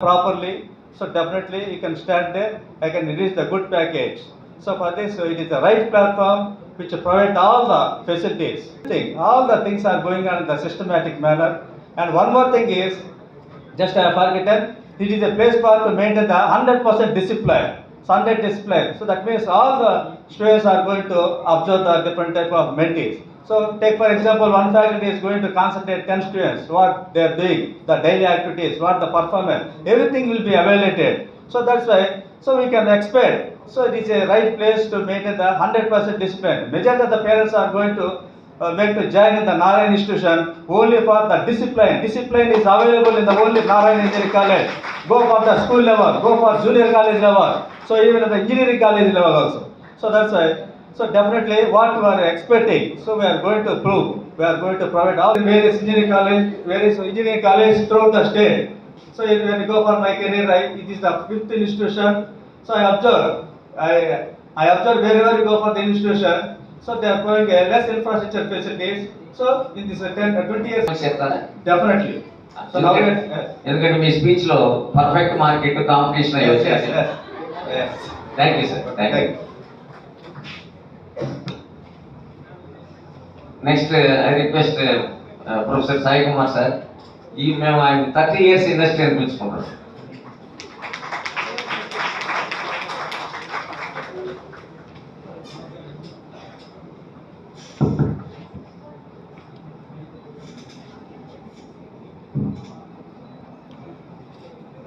properly, so definitely you can start there. I can release the good package. So for this, it is the right platform which provide all the facilities. All the things are going on in the systematic manner. And one more thing is, just I have forgotten, it is a place for to maintain the 100% discipline. Sunday discipline. So that means all the students are going to observe the different type of mentees. So take for example, one faculty is going to concentrate 10 students, what they are doing, the daily activities, what the performance, everything will be evaluated. So that's why, so we can expect, so it is a right place to maintain the 100% discipline. Majority of the parents are going to make to join in the Narayan institution only for the discipline. Discipline is available in the only Narayan Engineering College. Go for the school level, go for junior college level, so even at the engineering college level also. So that's why. So definitely what we are expecting, so we are going to prove, we are going to provide all various engineering college throughout the state. So when you go for my career, it is the 5th institution. So I observe wherever you go for the institution, so they are going less infrastructure facilities. So in this 20 years, definitely. So now ఎందుకంటే మీ speech లో perfect market competition అయ్యి వచ్చేసి thank you sir thank you next I request professor Sai Kumar sir ఈ మేము ఆయన 30 years industry అని పిలుచుకుంటాం.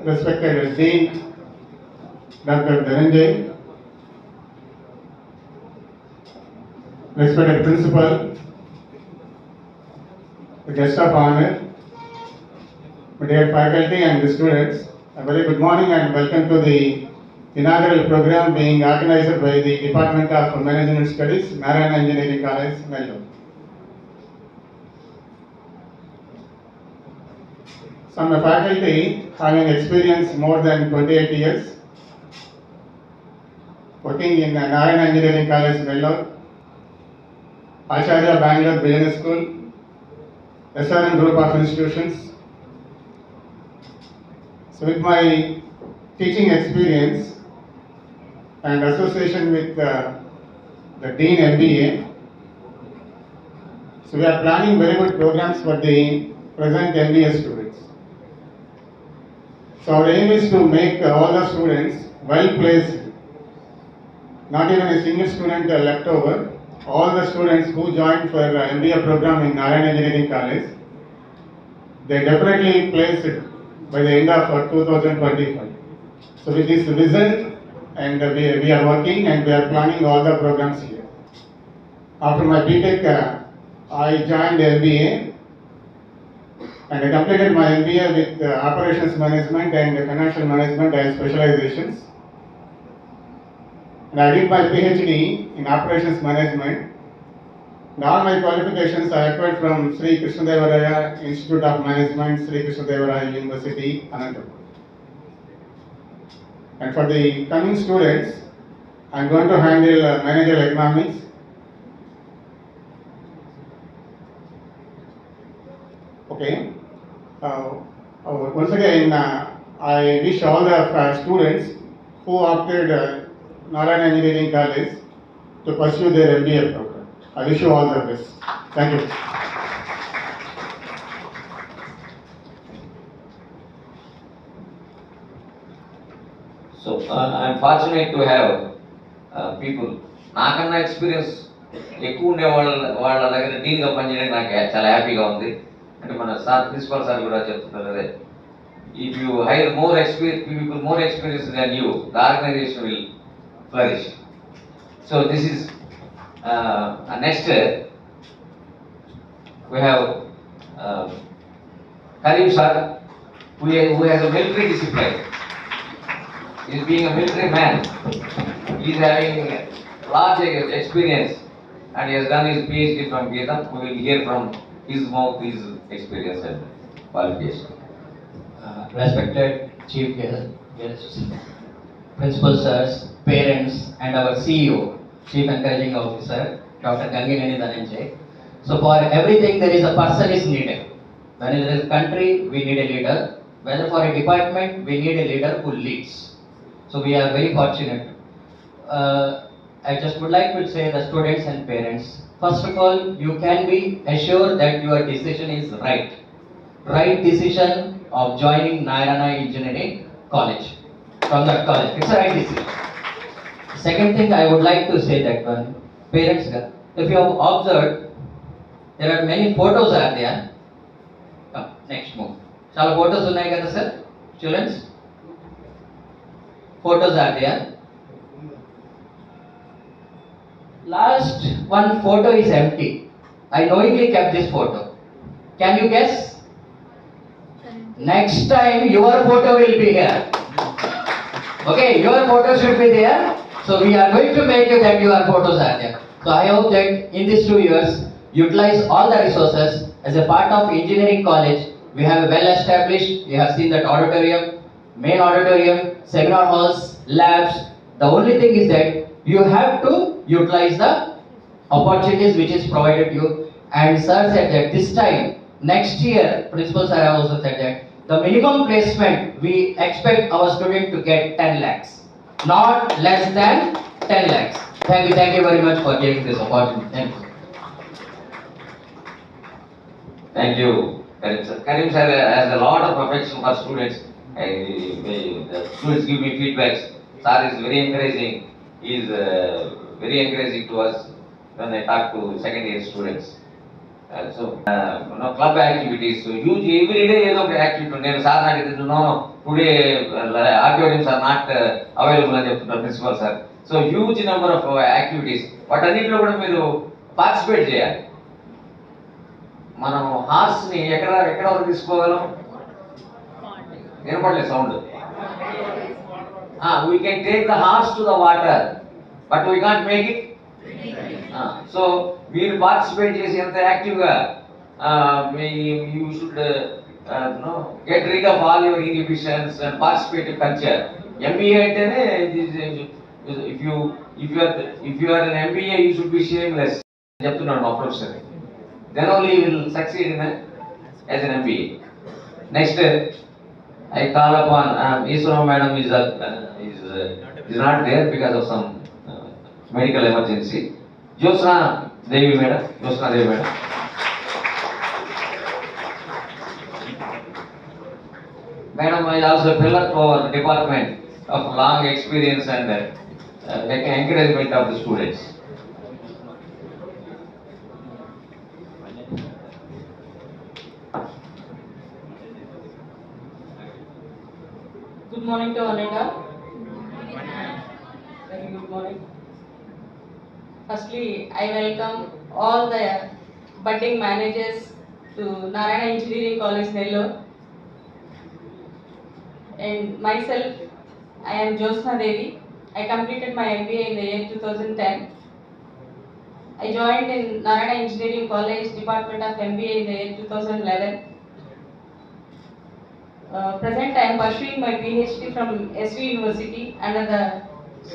Respected Dean Dr. Dhananjay, respected Principal, the guest of honor, my dear faculty and the students, a very good morning and welcome to the inaugural program being organized by the Department of Management Studies, Narayan Engineering College, Nellore. Some faculty having experience more than 28 years working in Narayan Engineering College, Nellore, Acharya Bangalore Business School, SRM group of institutions. So with my teaching experience and association with the Dean MBA, so we are planning very good programs for the present MBA students. So our aim is to make all the students well placed, not even a single student left over. All the students who joined for MBA program in Narayan Engineering College, they definitely placed by the end of 2025. So with this vision, and we are working and we are planning all the programs here. After my BTech, I joined MBA. And I completed my MBA with Operations Management and Financial Management as specializations. And I did my PhD in Operations Management. And all my qualifications I acquired from Sri Krishnadevaraya Institute of Management, Sri Krishnadevaraya University, Anantapur. And for the coming students, I am going to handle managerial economics. Okay. Once again, I wish all the students who opted Narayan Engineering College to pursue their MBA program. I wish you all the best. Thank you. So I am fortunate to have people. నాకన్నా experience ఎక్కువ ఉండే వాళ్ళ దగ్గర డీన్గా పనిచేయడానికి నాకు చాలా హ్యాపీగా ఉంది. అంటే మన సార్ ప్రిన్సిపల్ సార్ కూడా చెప్తున్నారు అదే, if you hire more experience then you, the organization will flourish. So this is next we have Karim sir who has a military discipline. He is being a military man. He is having large experience and he has done his PhD from Vietnam. We will hear from his mouth his experience and qualification. Respected chief guests, principal sirs, parents, and our CEO, Chief Encouraging Officer, Dr. Gangineni Dhananjay. So for everything there is a person is needed. When there is a country, we need a leader. whether for a department, we need a leader who leads. So we are very fortunate. I just would like to say the students and parents, first of all, you can be assured that your decision is right. Right decision of joining Narayana Engineering College. From that college, it's a right decision. Second thing I would like to say that one, parents, if you have observed, there are many photos are there. Come, next move. Chala photos unnai kada sir? Students? Photos are there. Last one photo is empty. I knowingly kept this photo. Can you guess? Next time your photo will be here. Okay, your photo should be there. So we are going to make it that your photos are there. So I hope that in these 2 years, utilize all the resources. As a part of engineering college, we have a well established, you have seen that auditorium, main auditorium, seminar halls, labs. The only thing is that you have to utilize the opportunities which is provided to you. And sir said that this time, next year, principal sir have also said that the minimum placement we expect our student to get 10 lakhs, not less than 10 lakhs. Thank you very much for giving this opportunity. Thank you. Thank you, Karim sir. Karim sir has a lot of affection for students. The students give me feedbacks. Sir is very encouraging. He is very encouraging to us when I talk to second year students. Club activities. So huge every day ఏదో ఒక activity. నేను sir అడిగితే today auditoriums are not available అని చెప్తున్నారు principal sir. So huge number of activities. వాటన్నిటిలో కూడా మీరు participate చేయాలి. మనం హార్స్ని ఎక్కడ వరకు తీసుకోగలం? వినపడలేదు sound. We can take the horse to the water, but we can't make it. So మీరు పార్టిసిపేట్ చేసి ఎంత యాక్టివ్గా you should get rid of all your inhibitions and participate in culture. MBA అంటేనే if you are an MBA, you should be shameless చెప్తున్నాడు మా professor. Then only you will succeed as an MBA. Next, I call upon Iswaram madam is not there because of some medical emergency. Josna Devi madam. Madam is also a pillar for our department of long experience and encouragement of the students. Good morning to Anita. Very good morning. Firstly, I welcome all the budding managers to Narayana Engineering College, Nellore. And myself, I am Josna Devi. I completed my MBA in the year 2010. I joined in Narayana Engineering College, Department of MBA in the year 2011. Present, I am pursuing my PhD from SV University under the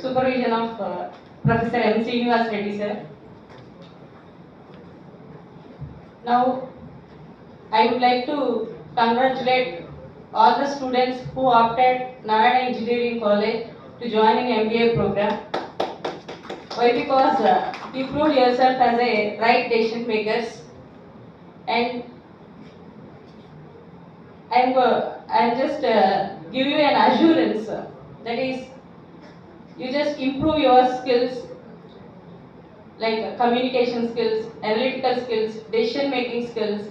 supervision of Professor M. Srinivas Reddy sir. Now, I would like to congratulate all the students who opted Narayana Engineering College to join in MBA program. Why? Because you proved yourself as a right decision makers, and I'll just give you an assurance, that is, you just improve your skills like communication skills, analytical skills, decision making skills,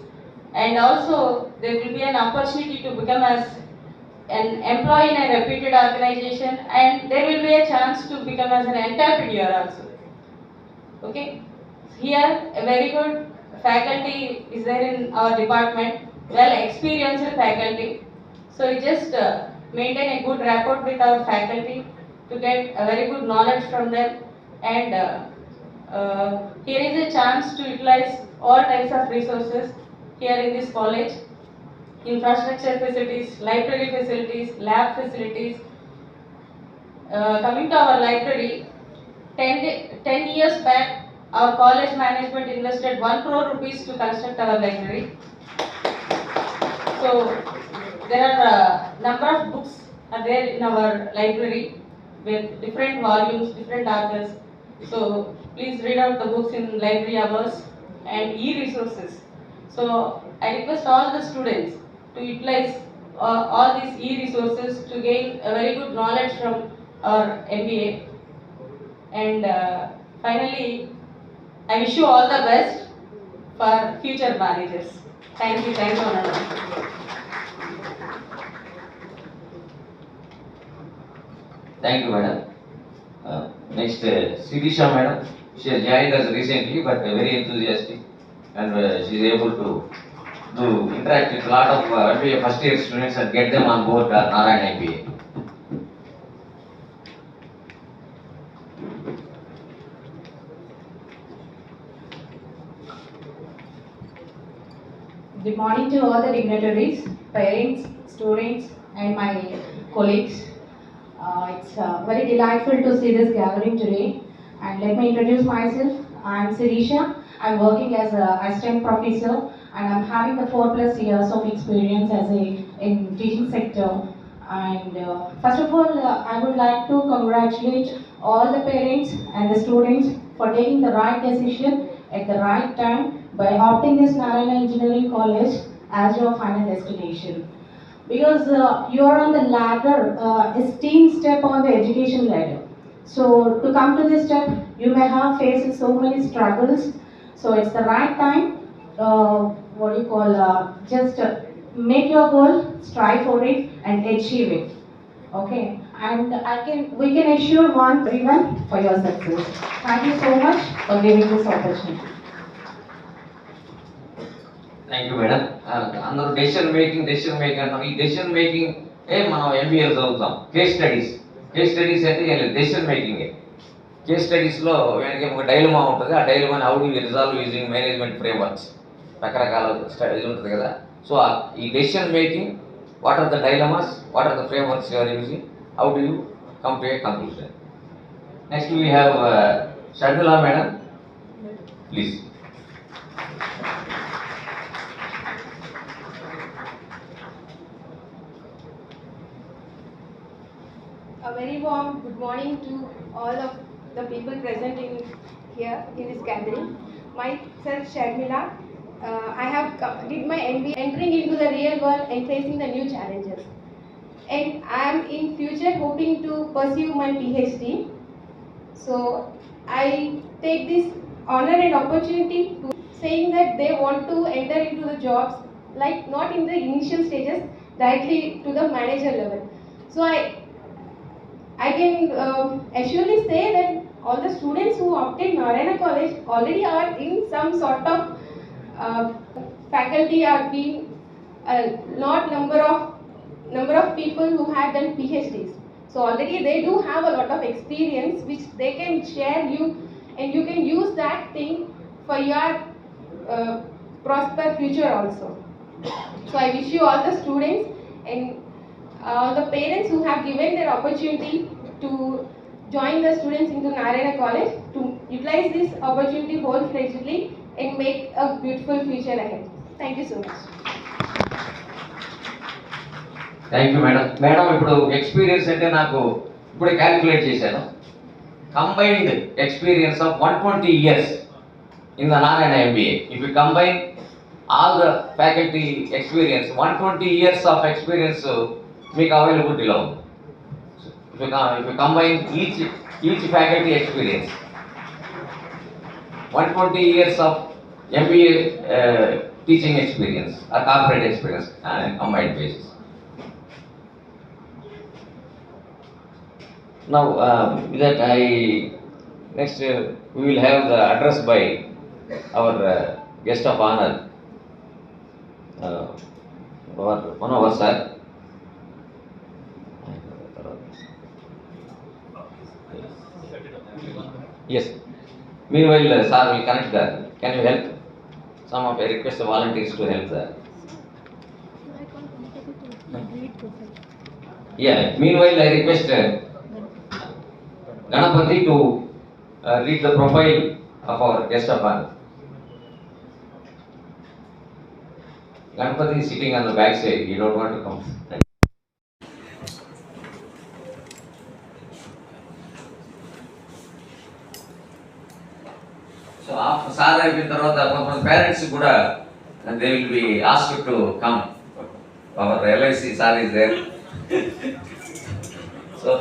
and also there will be an opportunity to become as an employee in a reputed organization, and there will be a chance to become as an entrepreneur also. Okay, here a very good faculty is there in our department, well experienced faculty. So we just maintain a good rapport with our faculty to get a very good knowledge from them, and here is a chance to utilize all types of resources here in this college: infrastructure facilities, library facilities, lab facilities. Coming to our library, 10 years back, our college management invested 1 crore rupees to construct our library. So there are number of books are there in our library with different volumes, different authors. So please read out the books in library hours and e-resources. So I request all the students to utilize all these e-resources to gain a very good knowledge from our MBA. And finally, I wish you all the best for future marriages. Thank you, Ananda. Thank you, madam. Next, Sirisha madam. She has joined us recently, but very enthusiastic, and she is able to interact with a lot of MBA first year students and get them on board Narayana MBA. Good morning to all the dignitaries, parents, students, and my colleagues. It's very delightful to see this gathering today. And let me introduce myself. I'm Sirisha. I'm working as an assistant professor, and I'm having the 4+ years of experience in teaching sector. And first of all, I would like to congratulate all the parents and the students for taking the right decision at the right time by opting this Narayana Engineering College as your final destination. Because you are on the ladder, esteemed step on the education ladder. So to come to this step, you may have faced so many struggles. So it's the right time. Just make your goal, strive for it, and achieve it. Okay, and we can assure everyone for your success. Thank you so much for giving this opportunity. Thank you madam. అందరూ decision making అంటాం. ఈ decision making మనం MBA చదువుతాం. Case studies అంటే decision making. Case స్టడీస్లో వెనక ఒక dilemma ఉంటుంది. ఆ డైలమాని how do you resolve using management frameworks, రకరకాల స్టడీస్ ఉంటుంది కదా. సో ఈ decision making, what are the dilemmas, what are the frameworks you are using, how do you come to a conclusion. Next we have Sharmila madam, please. A very warm good morning to all of the people present here in this gathering. Myself Sharmila. I have did my MBA, entering into the real world and facing the new challenges. And I am in future hoping to pursue my PhD. So I take this honor and opportunity to saying that they want to enter into the jobs, like not in the initial stages, directly to the manager level. So I can assuredly say that all the students who opted Narayana College already are in some sort of faculty are being not number of people who have done PhDs. So already they do have a lot of experience which they can share you, and you can use that thing for your prosper future also. So I wish you all the students and the parents who have given their opportunity to join the students into Narayana College to utilize this opportunity wholeheartedly and make a beautiful future ahead. Thank you so much. Thank you madam. Madam ఇప్పుడు experience అంటే నాకు ఇప్పుడే calculate చేశాను. Combined experience of 120 years in the Narayana MBA. If you combine all the faculty experience, 120 years of experience మీకు అవైలబిలిటీలో ఉంది. If you combine each faculty experience, 120 years of MBA teaching experience or corporate experience on a combined basis. Now, with that next we will have the address by our guest of honor, one of our sir. Yes. Meanwhile, sir will connect that. Can you help? Some of I request the volunteers to help that. Yeah. Meanwhile, I request Ganapati to read the profile of our guest of honor. Ganpati is sitting on the back side. You don't want to come. So after sir అయిపోయిన తర్వాత కొంతమంది parents కూడా they will be asked to come. Our LIC sir is there. So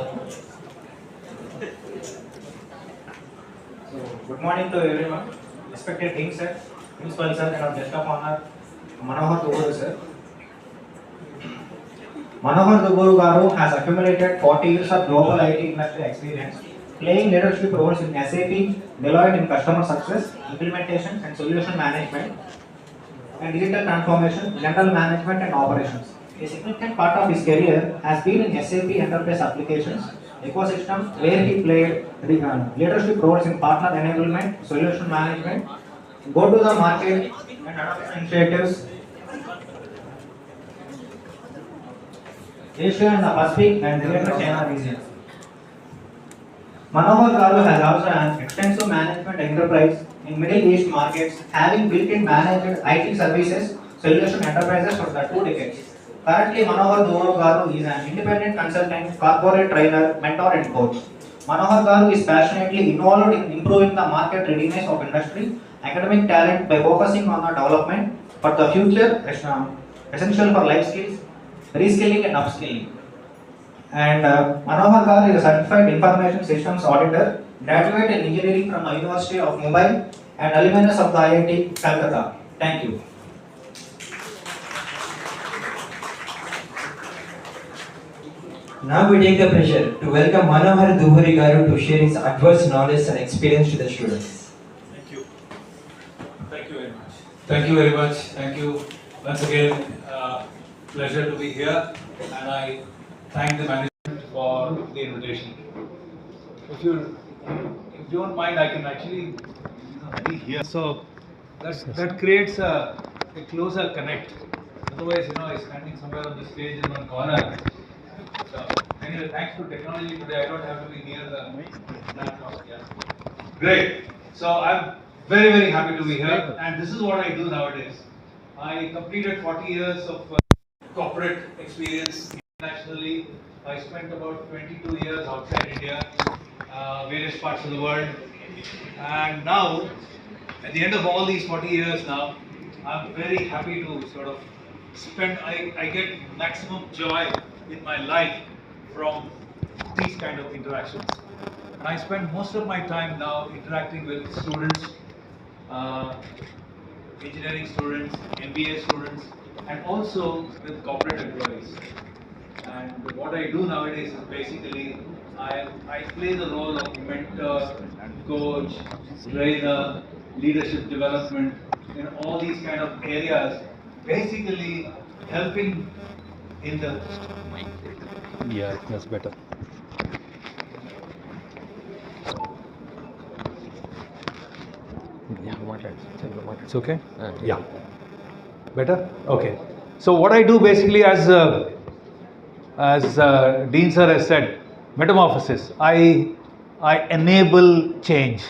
good morning to everyone. Respected Dean sir, Principal sir, and our guest of honor, Manohar Duburu sir. Manohar Duburu Garu has accumulated 40 years of global IT industry experience, playing leadership roles in SAP, Deloitte in customer success, implementation and solution management, and digital transformation, general management and operations. A significant part of his career has been in SAP enterprise applications ecosystem, where he played leadership roles in partner enablement, solution management, go to the market and adoption initiatives, Asia and the Pacific and Greater China region. Manohar Garu has also an extensive management enterprise in Middle East markets, having built-in managed IT services solution enterprises for the 2 decades. Currently, Manohar Duburu Garu is an independent consultant, corporate trainer, mentor and coach. Manohar Garu is passionately involved in improving the market readiness of industry, academic talent by focusing on the development for the future essential for life skills, reskilling and upskilling. And Manohar Garu is a certified information systems auditor, graduate in engineering from the University of Mumbai and alumnus of the IIT Calcutta. Thank you. Now we take the pleasure to welcome Manohar Duburu Garu to share his adverse knowledge and experience to the students. Thank you. Thank you very much. Thank you very much. Thank you once again. Pleasure to be here, and I thank the management for the invitation. If you don't mind, I can actually be here. So that creates a closer connect. Otherwise, I'm standing somewhere on the stage in one corner. So, anyway, thanks to technology today, I don't have to be near the laptop. Yeah. Great. So I'm very, very happy to be here, and this is what I do nowadays. I completed 40 years of corporate experience internationally. I spent about 22 years outside India, various parts of the world, and now, at the end of all these 40 years now, I'm very happy to sort of spend, I get maximum joy in my life from these kind of interactions. And I spend most of my time now interacting with students, engineering students, MBA students, and also with corporate employees. And what I do nowadays is basically I play the role of mentor, coach, trainer, leadership development in all these kind of areas, basically helping in the... Yeah, that's better. It's okay? Yeah. Better? Okay. So what I do basically, as Dean sir has said, metamorphosis. I enable change.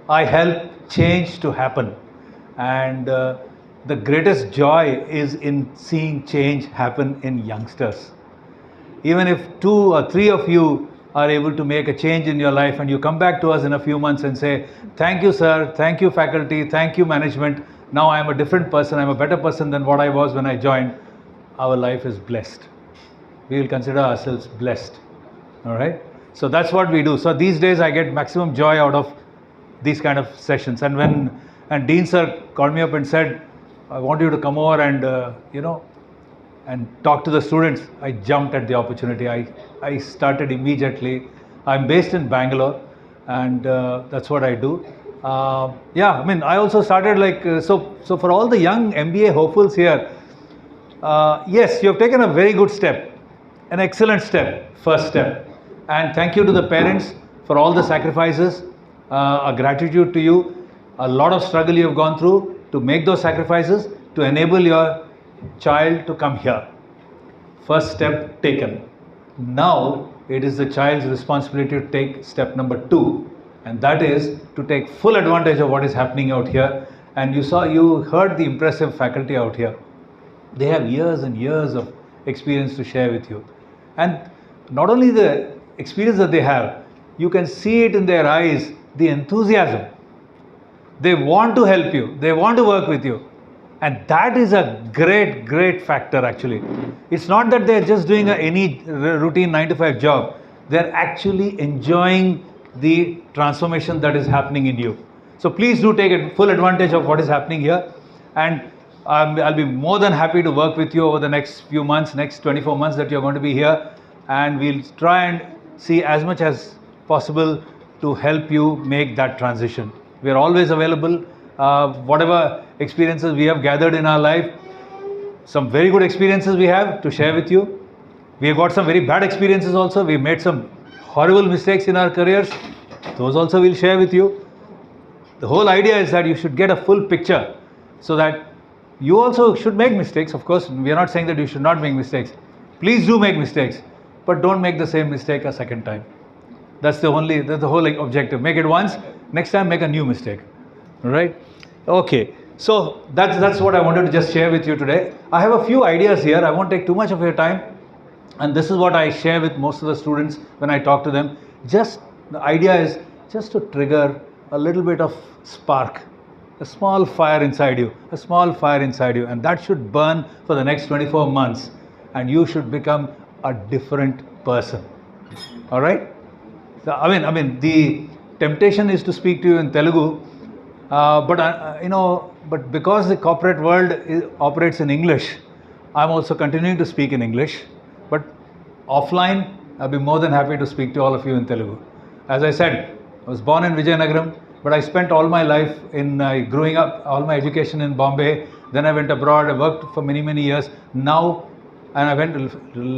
I help change to happen. And the greatest joy is in seeing change happen in youngsters. Even if 2 or 3 of you are able to make a change in your life and you come back to us in a few months and say, thank you sir, thank you faculty, thank you management, now I am a different person, I am a better person than what I was when I joined, our life is blessed. We will consider ourselves blessed. Alright? So that's what we do. So these days I get maximum joy out of these kind of sessions. And when Dean sir called me up and said, I want you to come over and and talk to the students, I jumped at the opportunity. I started immediately. I'm based in Bangalore, and that's what I do. I also started so for all the young MBA hopefuls here, yes, you have taken a very good step, an excellent step, first step. And thank you to the parents for all the sacrifices, a gratitude to you, a lot of struggle you have gone through to make those sacrifices to enable your child to come here. First step taken. Now it is the child's responsibility to take step number 2, and that is to take full advantage of what is happening out here. And you heard the impressive faculty out here. They have years and years of experience to share with you. And not only the experience that they have, you can see it in their eyes, the enthusiasm. They want to help you, they want to work with you. And that is a great, great factor actually. It's not that they're just doing any routine 9 to 5 job. They're actually enjoying the transformation that is happening in you. So please do take full advantage of what is happening here. And I'll be more than happy to work with you over the next few months, next 24 months that you're going to be here. And we'll try and see as much as possible to help you make that transition. We are always available. Whatever experiences we have gathered in our life, some very good experiences we have to share with you. We have got some very bad experiences also. We made some horrible mistakes in our careers. Those also we'll share with you. The whole idea is that you should get a full picture so that you also should make mistakes. Of course, we are not saying that you should not make mistakes. Please do make mistakes, but don't make the same mistake a second time. That's the whole objective. Make it once, next time make a new mistake. All right? Okay. So that's what I wanted to just share with you today. I have a few ideas here. I won't take too much of your time. And this is what I share with most of the students when I talk to them. The idea is just to trigger a little bit of spark, a small fire inside you, and that should burn for the next 24 months, and you should become a different person. All right? So, I mean, the temptation is to speak to you in Telugu, but because the corporate world operates in English, I'm also continuing to speak in English. But offline, I'll be more than happy to speak to all of you in Telugu. As I said, I was born in Vijayanagaram, but I spent all my life in growing up, all my education in Bombay. Then I went abroad. I worked for many, many years. Now, and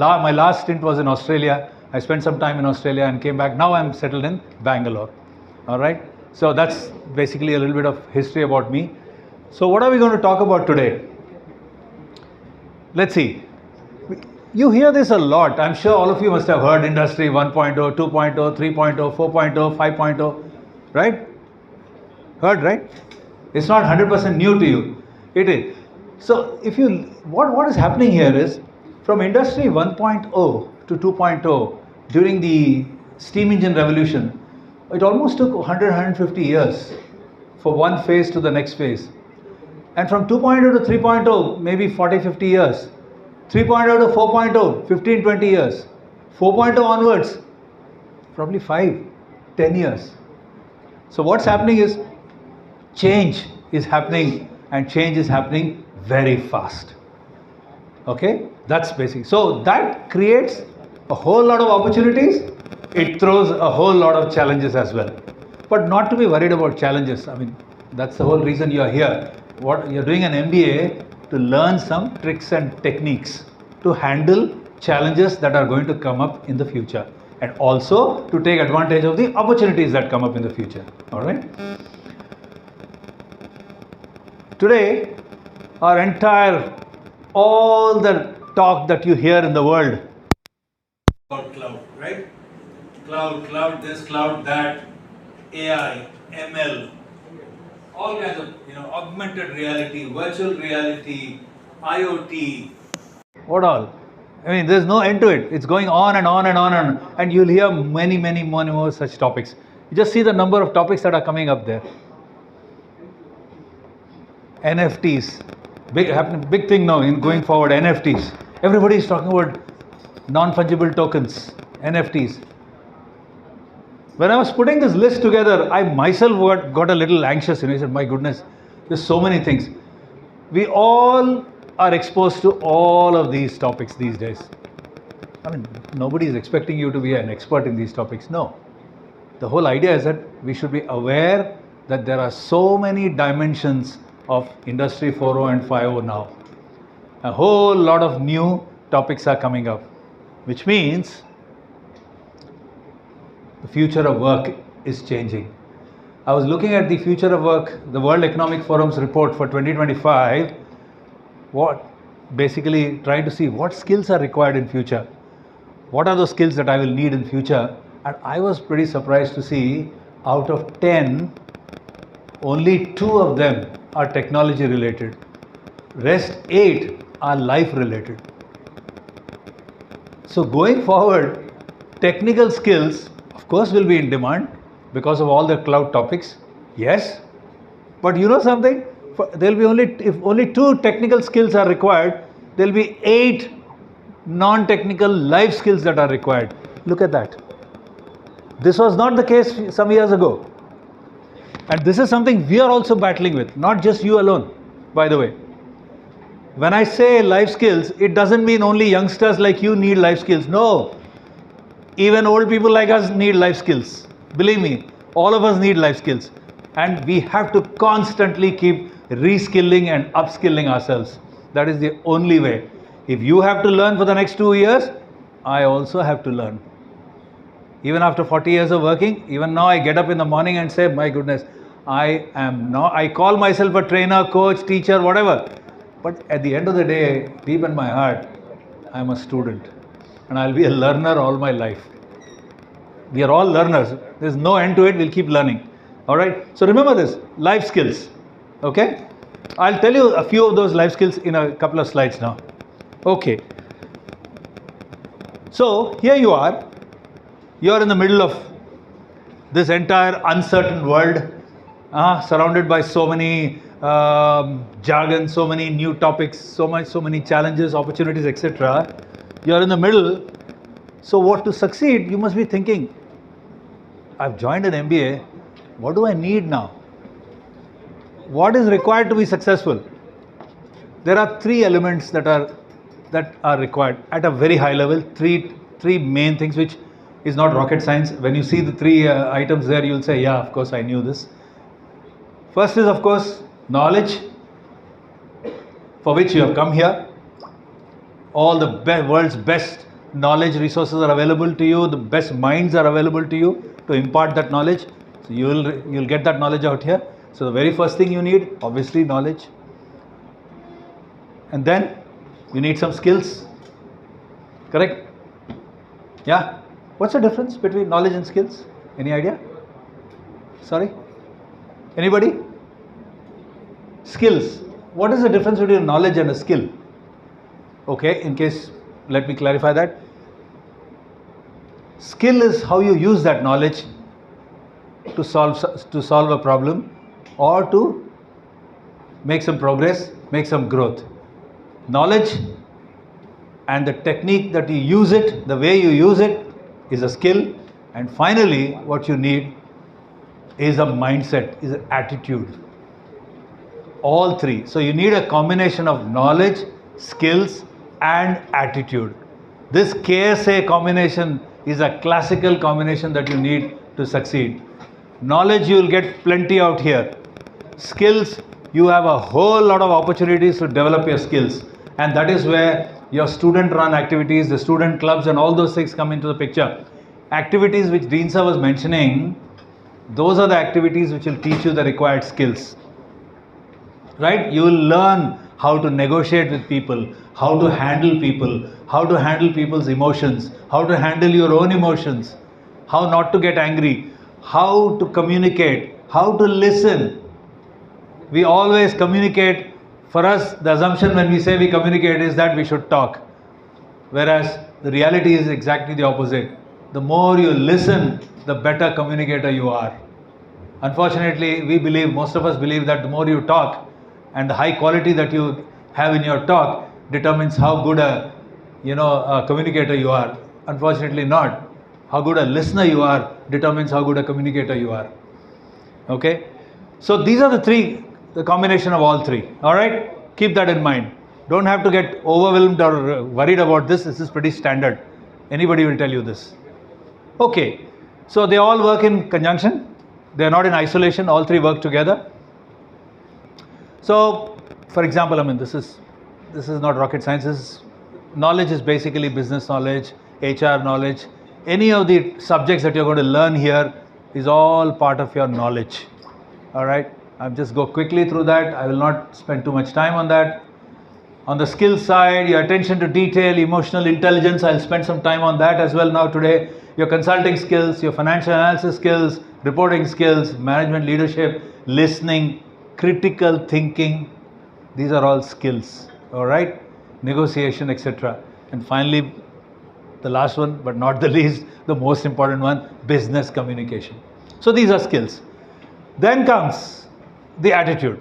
my last stint was in Australia. I spent some time in Australia and came back. Now I'm settled in Bangalore. All right. So that's basically a little bit of history about me. So what are we going to talk about today? Let's see. You hear this a lot. I'm sure all of you must have heard Industry 1.0, 2.0, 3.0, 4.0, 5.0, right? Heard, right? It's not 100% new to you. It is. So what is happening here is, from Industry 1.0 to 2.0, during the steam engine revolution, it almost took 150 years for one phase to the next phase. And from 2.0 to 3.0, maybe 40, 50 years. 3.0 to 4.0, 15, 20 years. 4.0 onwards, probably 5, 10 years. So what's happening is, change is happening, and change is happening very fast. Okay, that's basic. So that creates a whole lot of opportunities. It throws a whole lot of challenges as well. But not to be worried about challenges. I mean, that's the whole reason you are here. What you're doing an MBA to learn some tricks and techniques to handle challenges that are going to come up in the future, and also to take advantage of the opportunities that come up in the future. All right. Today, all the talk that you hear in the world about cloud, right? Cloud this, cloud that, AI, ML, all kinds of, augmented reality, virtual reality, IoT. What all? I mean, there's no end to it. It's going on and on and on and you'll hear many, many more such topics. You just see the number of topics that are coming up there. NFTs, big thing now in going forward. NFTs. Everybody is talking about non-fungible tokens, NFTs. When I was putting this list together, I myself got a little anxious. I said, my goodness, there's so many things. We all are exposed to all of these topics these days. I mean, nobody is expecting you to be an expert in these topics. No. The whole idea is that we should be aware that there are so many dimensions of Industry 4.0 and 5.0 now. A whole lot of new topics are coming up, which means the future of work is changing. I was looking at the future of work, the World Economic Forum's report for 2025, basically trying to see what skills are required in future. What are those skills that I will need in future? And I was pretty surprised to see out of 10, only 2 of them are technology related. Rest 8 are life related. So going forward, technical skills of course will be in demand because of all the cloud topics. Yes, but you know something? There will be if only 2 technical skills are required, there will be 8 non-technical life skills that are required. Look at that. This was not the case some years ago. And this is something we are also battling with, not just you alone, by the way. When I say life skills, it doesn't mean only youngsters like you need life skills. No. Even old people like us need life skills. Believe me, all of us need life skills. And we have to constantly keep reskilling and upskilling ourselves. That is the only way. If you have to learn for the next 2 years, I also have to learn. Even after 40 years of working, even now I get up in the morning and say, my goodness, I call myself a trainer, coach, teacher, whatever. But at the end of the day, deep in my heart, I'm a student. And I'll be a learner all my life. We are all learners. There's no end to it. We'll keep learning. All right. So remember this, life skills. Okay. I'll tell you a few of those life skills in a couple of slides now. Okay. So here you are. You're in the middle of this entire uncertain world, surrounded by so many jargon, so many new topics, so many challenges, opportunities, etc. You're in the middle. So what to succeed, you must be thinking, I've joined an MBA, what do I need now? What is required to be successful? There are 3 elements that are required at a very high level, three main things, which is not rocket science. When you see the 3 items there, you'll say, yeah, of course I knew this. First is, of course, knowledge, for which you have come here. All the world's best knowledge resources are available to you, the best minds are available to you to impart that knowledge. So you'll get that knowledge out here. So the very first thing you need, obviously, knowledge. And then you need some skills. Correct? Yeah? What's the difference between knowledge and skills? Any idea? Sorry? Anybody? Skills. What is the difference between knowledge and a skill? Okay, in case, let me clarify that. Skill is how you use that knowledge to solve a problem or to make some progress, make some growth. Knowledge and the technique that you use it, the way you use it, is a skill. And finally, what you need is a mindset, is an attitude. All 3. So you need a combination of knowledge, skills, and attitude. This KSA combination is a classical combination that you need to succeed. Knowledge, you will get plenty out here. Skills, you have a whole lot of opportunities to develop your skills. And that is where your student run activities, the student clubs and all those things come into the picture. Activities which Dean sir was mentioning, those are the activities which will teach you the required skills. Right? You will learn how to negotiate with people, how to handle people, how to handle people's emotions, how to handle your own emotions, how not to get angry, how to communicate, how to listen. We always communicate. For us, the assumption when we say we communicate is that we should talk. Whereas the reality is exactly the opposite. The more you listen, the better communicator you are. Unfortunately, most of us believe that the more you talk and the high quality that you have in your talk determines how good a communicator you are. Unfortunately not. How good a listener you are determines how good a communicator you are. Okay? So these are the combination of all 3. Alright? Keep that in mind. Don't have to get overwhelmed or worried about this. This is pretty standard. Anybody will tell you this. Okay. So they all work in conjunction. They are not in isolation. All 3 work together. So, for example, this is not rocket science. Knowledge is basically business knowledge, HR knowledge. Any of the subjects that you're going to learn here is all part of your knowledge. Alright? I'll just go quickly through that. I will not spend too much time on that. On the skill side, your attention to detail, emotional intelligence, I'll spend some time on that as well now today. Your consulting skills, your financial analysis skills, reporting skills, management leadership, listening, critical thinking. These are all skills. Alright? negotiation, etc. And finally, the last one, but not the least, the most important one, business communication. So these are skills. Then comes the attitude.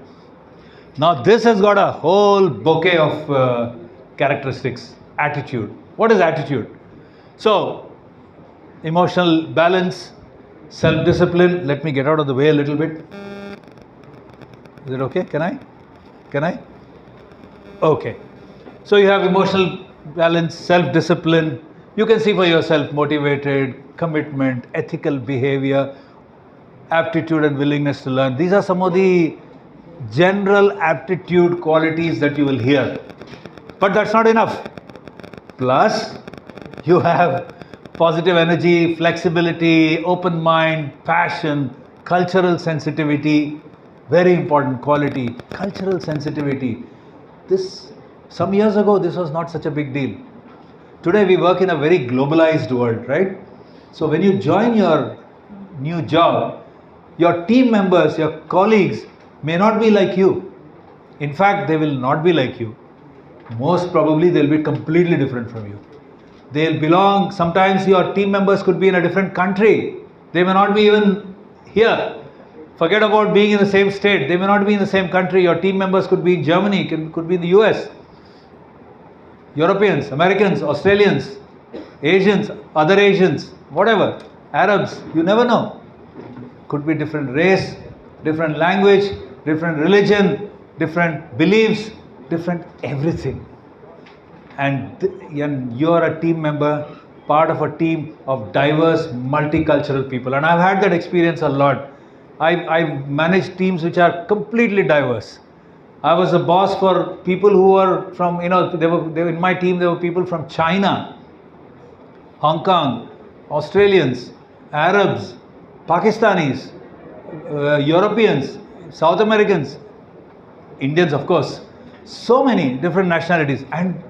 Now this has got a whole bouquet of characteristics. Attitude. What is attitude? So, emotional balance, self-discipline. Let me get out of the way a little bit. Is it okay? Can I? Okay. So you have emotional balance, self-discipline. You can see for yourself, motivated, commitment, ethical behavior, aptitude and willingness to learn. These are some of the general aptitude qualities that you will hear. But that's not enough. Plus, you have positive energy, flexibility, open mind, passion, cultural sensitivity, very important quality, cultural sensitivity. Some years ago, this was not such a big deal. Today, we work in a very globalized world, right? So when you join your new job, your team members, your colleagues may not be like you. In fact, they will not be like you. Most probably, they'll be completely different from you. They'll belong, sometimes your team members could be in a different country. They may not be even here. Forget about being in the same state. They may not be in the same country. Your team members could be in Germany, could be in the US. Europeans, Americans, Australians, Asians, other Asians, whatever. Arabs, you never know. Could be different race, different language, different religion, different beliefs, different everything. And you are a team member, part of a team of diverse, multicultural people. And I've had that experience a lot. I've managed teams which are completely diverse. I was a boss for people who were from, they were in my team, there were people from China, Hong Kong, Australians, Arabs, Pakistanis, Europeans, South Americans, Indians of course, so many different nationalities, and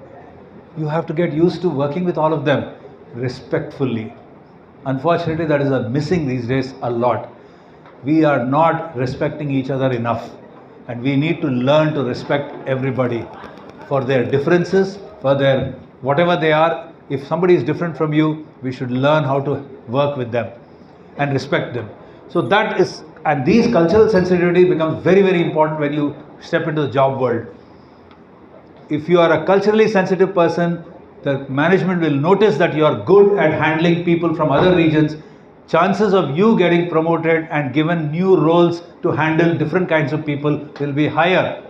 you have to get used to working with all of them respectfully. Unfortunately, that is missing these days a lot. We are not respecting each other enough, and we need to learn to respect everybody for their differences, for their whatever they are. If somebody is different from you, we should learn how to work with them and respect them. So that is, and these cultural sensitivity becomes very, very important when you step into the job world. If you are a culturally sensitive person, the management will notice that you are good at handling people from other regions. Chances of you getting promoted and given new roles to handle different kinds of people will be higher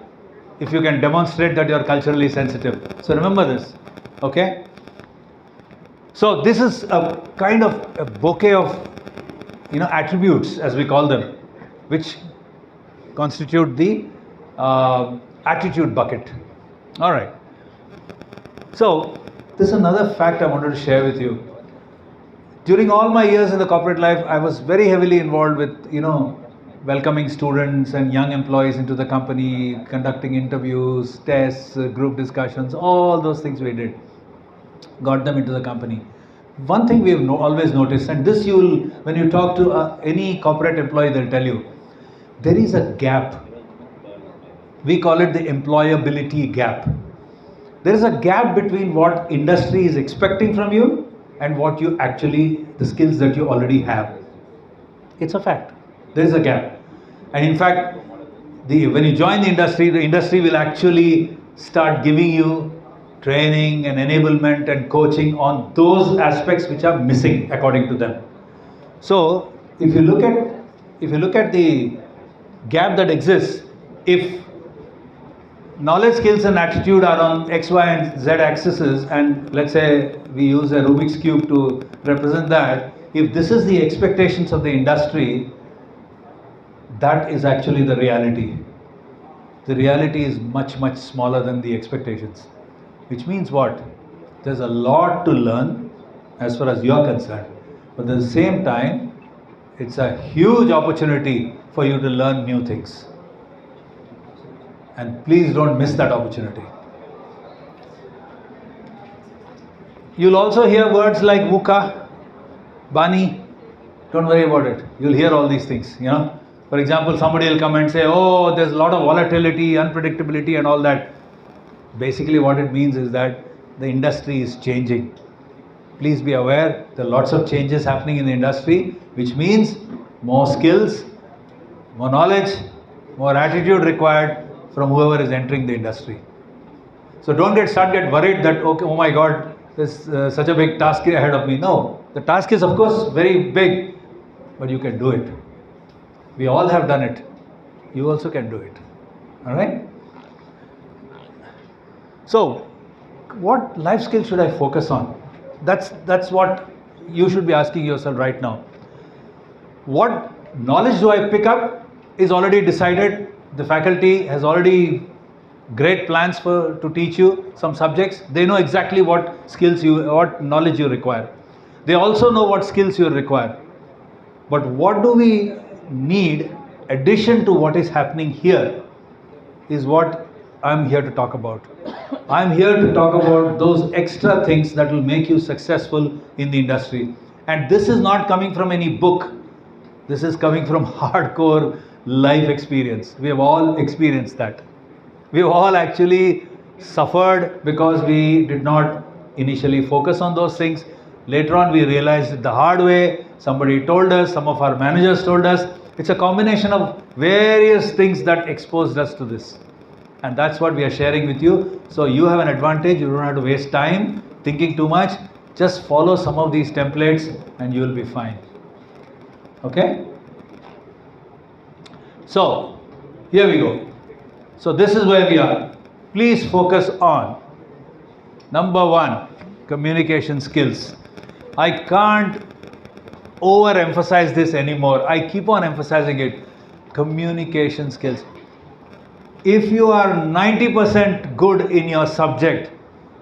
if you can demonstrate that you are culturally sensitive. So remember this, okay? So this is a kind of a bouquet of attributes, as we call them, which constitute the attitude bucket. All right. So this is another fact I wanted to share with you. During all my years in the corporate life, I was very heavily involved with, welcoming students and young employees into the company, conducting interviews, tests, group discussions, all those things we did. Got them into the company. One thing we have always noticed, and this when you talk to any corporate employee, they'll tell you, there is a gap. We call it the employability gap. There is a gap between what industry is expecting from you and what you actually, the skills that you already have. It's a fact. There is a gap. And in fact, when you join the industry will actually start giving you training and enablement and coaching on those aspects which are missing according to them. So if you look at the gap that exists, if knowledge, skills and attitude are on X, Y and Z axes, and let's say we use a Rubik's Cube to represent that, if this is the expectations of the industry, that is actually the reality. The reality is much, much smaller than the expectations. Which means what? There's a lot to learn as far as you're concerned. But at the same time, it's a huge opportunity for you to learn new things. And please don't miss that opportunity. You'll also hear words like VUCA, BANI. Don't worry about it. You'll hear all these things, For example, somebody will come and say, oh, there's a lot of volatility, unpredictability and all that. Basically what it means is that the industry is changing. Please be aware, there are lots of changes happening in the industry, which means more skills, more knowledge, more attitude required from whoever is entering the industry. So don't get worried that, okay, oh my God, there's such a big task ahead of me. No, the task is of course very big, but you can do it. We all have done it. You also can do it. All right? So, what life skill should I focus on? That's what you should be asking yourself right now. What knowledge do I pick up is already decided. The faculty has already great plans to teach you some subjects. They know exactly what knowledge you require. They also know what skills you require. But what do we need addition to what is happening here is what I'm here to talk about. I'm here to talk about those extra things that will make you successful in the industry. And this is not coming from any book. This is coming from hardcore life experience. We have all experienced that. We have all actually suffered because we did not initially focus on those things. Later on we realized it the hard way. Somebody told us, some of our managers told us. It's a combination of various things that exposed us to this. And that's what we are sharing with you. So you have an advantage. You don't have to waste time thinking too much. Just follow some of these templates and you will be fine. Okay? So, here we go. So this is where we are. Please focus on number 1, communication skills. I can't overemphasize this anymore. I keep on emphasizing it. Communication skills. If you are 90% good in your subject,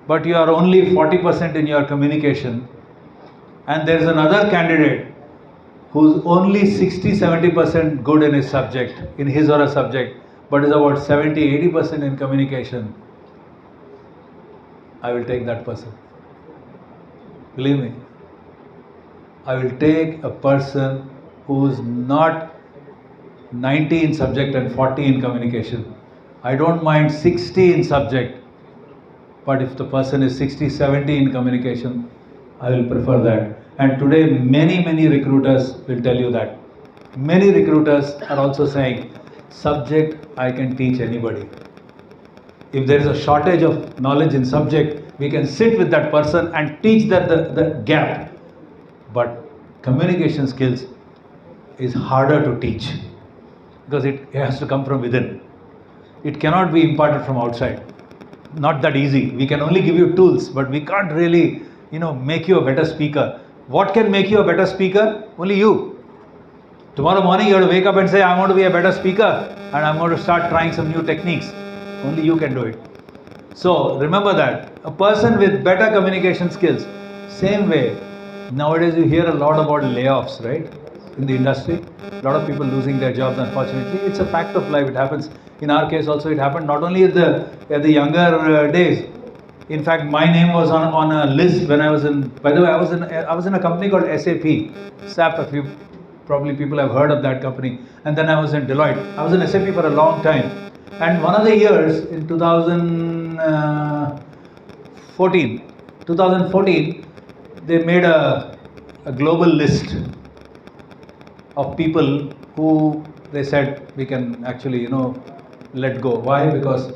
but you are only 40% in your communication, and there is another candidate who's only 60-70% good in his subject, in his or her subject, but is about 70-80% in communication, I will take that person. Believe me. I will take a person who's not 90 in subject and 40 in communication. I don't mind 60 in subject, but if the person is 60-70 in communication, I will prefer that. And today many recruiters will tell you that. Many recruiters are also saying, subject I can teach anybody. If there is a shortage of knowledge in subject, we can sit with that person and teach that the gap. But communication skills is harder to teach because it has to come from within. It cannot be imparted from outside. Not that easy. We can only give you tools, but we can't really, make you a better speaker. What can make you a better speaker? Only you. Tomorrow morning you have to wake up and say, I want to be a better speaker and I'm going to start trying some new techniques. Only you can do it. So remember that. A person with better communication skills, same way. Nowadays you hear a lot about layoffs, right? In the industry. A lot of people losing their jobs, unfortunately. It's a fact of life. It happens. In our case also it happened not only at the younger days. In fact, my name was on a list when I was in, by the way, I was in a company called SAP. A few probably people have heard of that company. And then I was in Deloitte. I was in SAP for a long time. And one of the years in 2014, they made a global list of people who they said we can actually, let go. Why? Because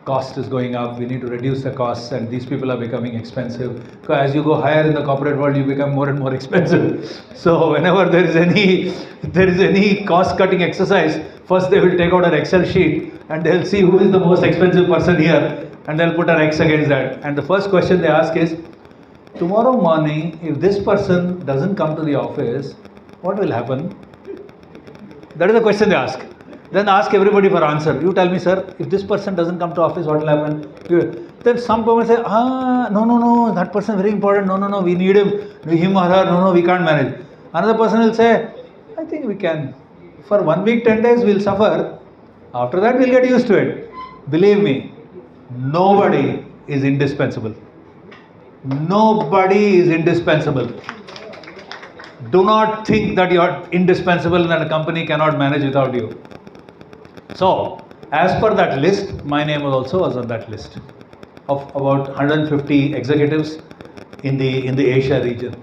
cost is going up, we need to reduce the costs, and these people are becoming expensive. Because as you go higher in the corporate world, you become more and more expensive. So whenever there is any cost-cutting exercise, first they will take out an Excel sheet and they'll see who is the most expensive person here, and they'll put an X against that. And the first question they ask is, tomorrow morning, if this person doesn't come to the office, what will happen? That is the question they ask. Then ask everybody for answer. You tell me, sir, if this person doesn't come to office, what will happen? Then some people say, no, that person is very important. No, we need him or her. No, we can't manage. Another person will say, I think we can. For 1 week, 10 days, we'll suffer. After that, we'll get used to it. Believe me, nobody is indispensable. Nobody is indispensable. Do not think that you are indispensable and that a company cannot manage without you. So, as per that list, my name also was on that list. of about 150 executives in the Asia region.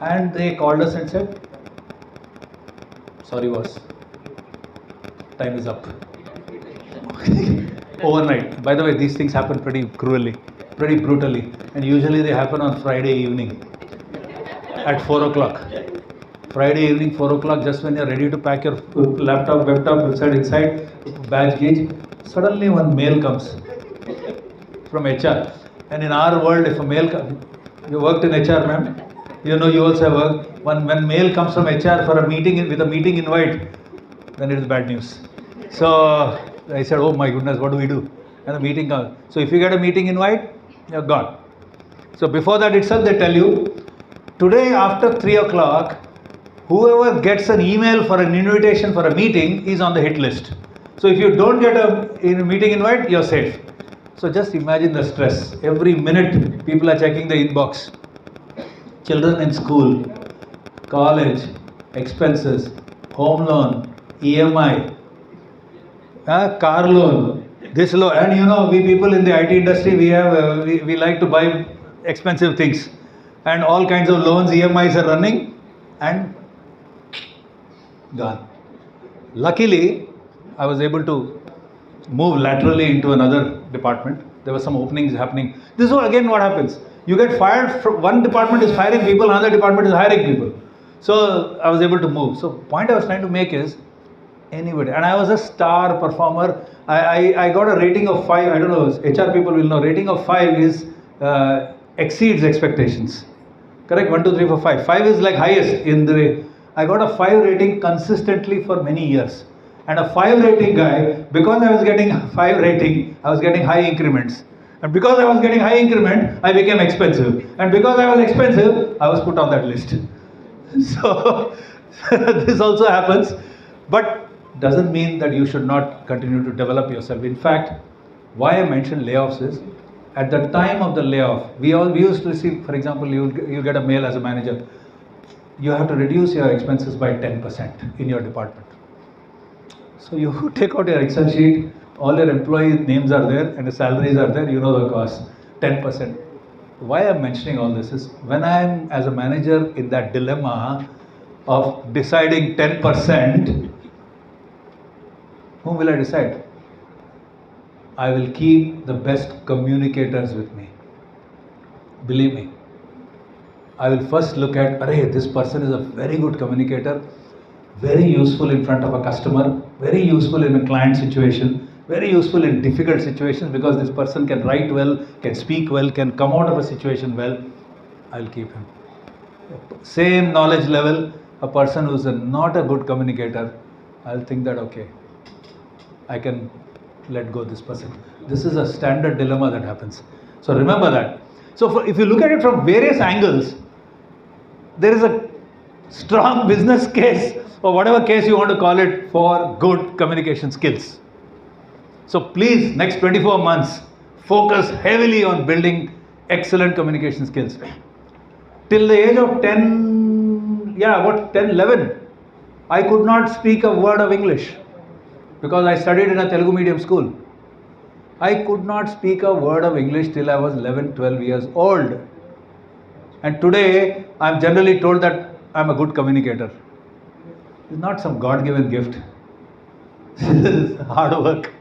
And they called us and said, sorry boss, time is up. Overnight. By the way, these things happen pretty cruelly, pretty brutally, and usually they happen on Friday evening at 4 o'clock. Friday evening, 4 o'clock, just when you're ready to pack your laptop, inside, badge gauge, suddenly one mail comes from HR. And in our world, if a mail comes, you worked in HR, ma'am? You know, you also have worked. When mail comes from HR for a meeting with a meeting invite, then it is bad news. So I said, oh my goodness, what do we do? And the meeting comes. So if you get a meeting invite, you're gone. So before that itself, they tell you, today after 3 o'clock, whoever gets an email for an invitation for a meeting is on the hit list. So if you don't get a meeting invite, you're safe. So just imagine the stress. Every minute, people are checking the inbox. Children in school, college, expenses, home loan, EMI, car loan, this loan. And you know, we people in the IT industry, we like to buy expensive things. And all kinds of loans, EMIs are running and gone. Luckily, I was able to move laterally into another department. There were some openings happening. This is again what happens. You get fired from one department is firing people, another department is hiring people. So I was able to move. So point I was trying to make is anybody, and I was a star performer. I got a rating of 5. I don't know, HR people will know. Rating of 5 is exceeds expectations. Correct? 1, 2, 3, 4, 5. 5 is like highest in the. I got a 5 rating consistently for many years. And a 5 rating guy, because I was getting 5 rating, I was getting high increments. And because I was getting high increment, I became expensive. And because I was expensive, I was put on that list. So this also happens. But doesn't mean that you should not continue to develop yourself. In fact, why I mentioned layoffs is, at the time of the layoff, we used to receive, for example, you get a mail as a manager, you have to reduce your expenses by 10% in your department. So you take out your Excel sheet, all your employee names are there and the salaries are there, you know the cost, 10%. Why I'm mentioning all this is, when I'm as a manager in that dilemma of deciding 10%, whom will I decide? I will keep the best communicators with me. Believe me. I will first look at, this person is a very good communicator, very useful in front of a customer, very useful in a client situation, very useful in difficult situations, because this person can write well, can speak well, can come out of a situation well. I'll keep him. Same knowledge level, a person who's not a good communicator, I'll think that, okay, I can let go this person. This is a standard dilemma that happens. So remember that. So if you look at it from various angles, there is a strong business case, or whatever case you want to call it, for good communication skills. So please, next 24 months, focus heavily on building excellent communication skills. Till the age of 11, I could not speak a word of English because I studied in a Telugu medium school. I could not speak a word of English till I was 11, 12 years old. And today, I'm generally told that I'm a good communicator. It's not some God-given gift. This is hard work.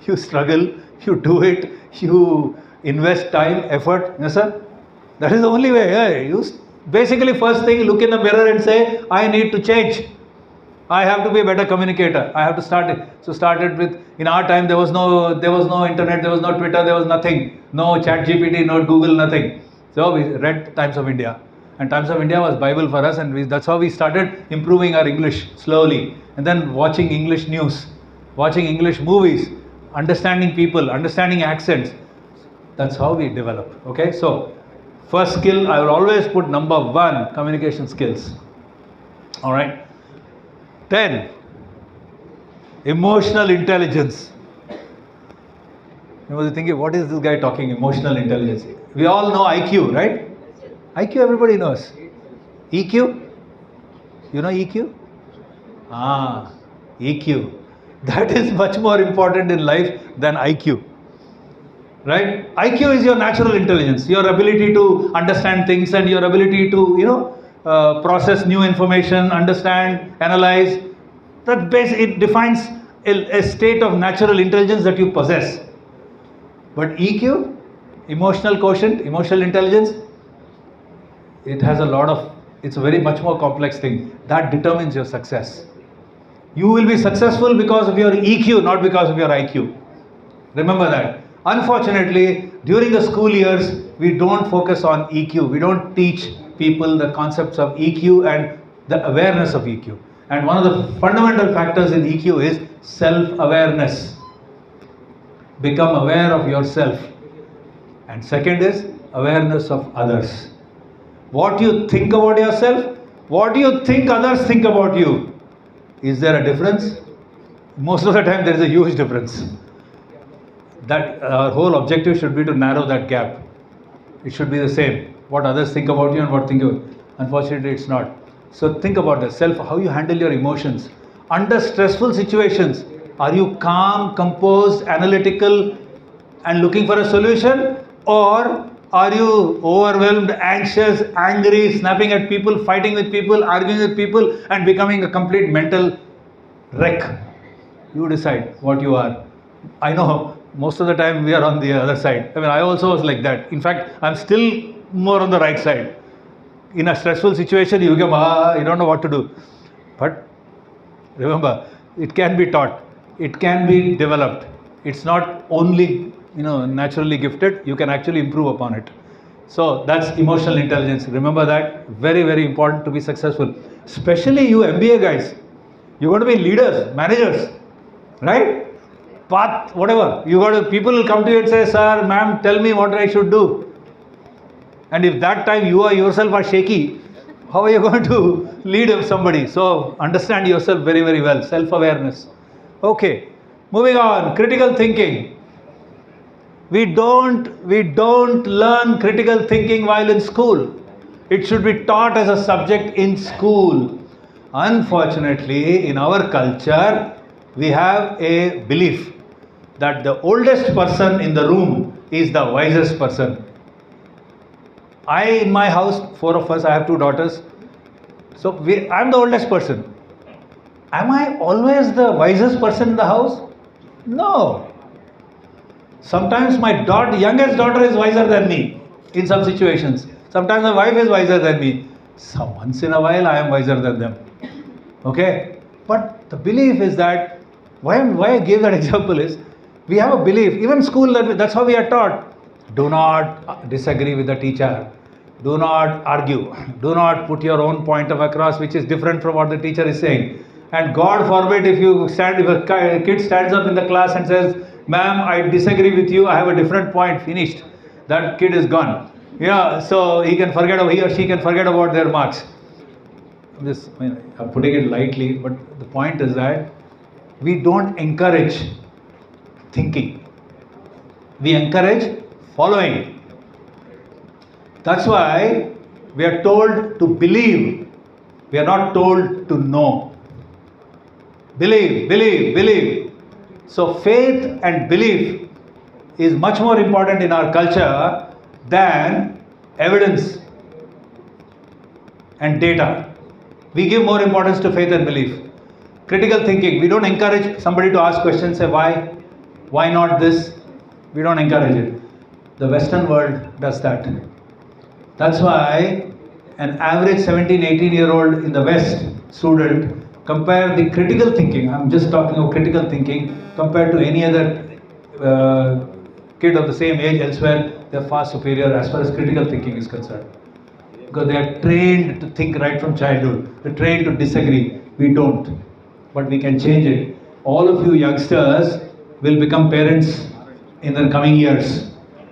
You struggle, you do it, you invest time, effort. Yes, sir? That is the only way. You basically, first thing, look in the mirror and say, I need to change. I have to be a better communicator. I have to start it. So started with, in our time, there was no internet, there was no Twitter, there was nothing. No ChatGPT, no Google, nothing. So we read Times of India. And Times of India was Bible for us, and that's how we started improving our English slowly. And then watching English news, watching English movies, understanding people, understanding accents. That's how we develop. Okay, so first skill, I will always put number 1, communication skills. All right. 10, emotional intelligence. You must be thinking, what is this guy talking, emotional intelligence? We all know IQ, right? IQ everybody knows. EQ? You know EQ? EQ. That is much more important in life than IQ. right? IQ is your natural intelligence, your ability to understand things and your ability to, process new information, understand, analyze. It defines a state of natural intelligence that you possess. But EQ, emotional quotient, emotional intelligence, it's a very much more complex thing. That determines your success. You will be successful because of your EQ, not because of your IQ. Remember that. Unfortunately, during the school years, we don't focus on EQ. We don't teach people the concepts of EQ and the awareness of EQ. And one of the fundamental factors in EQ is self-awareness. Become aware of yourself. And second is awareness of others. What you think about yourself, what do you think others think about you? Is there a difference? Most of the time there is a huge difference. That our whole objective should be to narrow that gap. It should be the same. What others think about you and what think you. Unfortunately, it's not. So think about the self, how you handle your emotions. Under stressful situations, are you calm, composed, analytical and looking for a solution? Or are you overwhelmed, anxious, angry, snapping at people, fighting with people, arguing with people and becoming a complete mental wreck? You decide what you are. I know most of the time we are on the other side. I mean, I also was like that. In fact, I'm still more on the right side. In a stressful situation, you become, you don't know what to do. But remember, it can be taught. It can be developed. It's not only, naturally gifted. You can actually improve upon it. So that's emotional intelligence. Remember that. Very, very important to be successful. Especially you MBA guys. You're going to be leaders, managers, right? Path, whatever. People will come to you and say, sir, ma'am, tell me what I should do. And if that time you yourself are shaky, how are you going to lead somebody? So understand yourself very, very well. Self-awareness. Okay. Moving on. Critical thinking. We don't learn critical thinking while in school. It should be taught as a subject in school. Unfortunately, in our culture, we have a belief that the oldest person in the room is the wisest person. In my house, 4 of us, I have 2 daughters. So I'm the oldest person. Am I always the wisest person in the house? No. Sometimes my youngest daughter is wiser than me in some situations. Sometimes my wife is wiser than me. Once in a while I am wiser than them. Okay? But the belief is that, why I gave that example is, we have a belief, even school, that's how we are taught. Do not disagree with the teacher. Do not argue. Do not put your own point across which is different from what the teacher is saying. And God forbid if a kid stands up in the class and says, ma'am, I disagree with you, I have a different point, finished. That kid is gone. So he or she can forget about their marks. I'm putting it lightly, but the point is that we don't encourage thinking. We encourage following. That's why we are told to believe. We are not told to know. Believe, believe, believe. So faith and belief is much more important in our culture than evidence and data. We give more importance to faith and belief. Critical thinking, we don't encourage somebody to ask questions, say why not this? We don't encourage it. The Western world does that. That's why an average 17, 18-year-old in the West student, compare the critical thinking, I'm just talking of critical thinking, compared to any other kid of the same age elsewhere, they're far superior as far as critical thinking is concerned. Because they are trained to think right from childhood. They're trained to disagree. We don't. But we can change it. All of you youngsters will become parents in the coming years.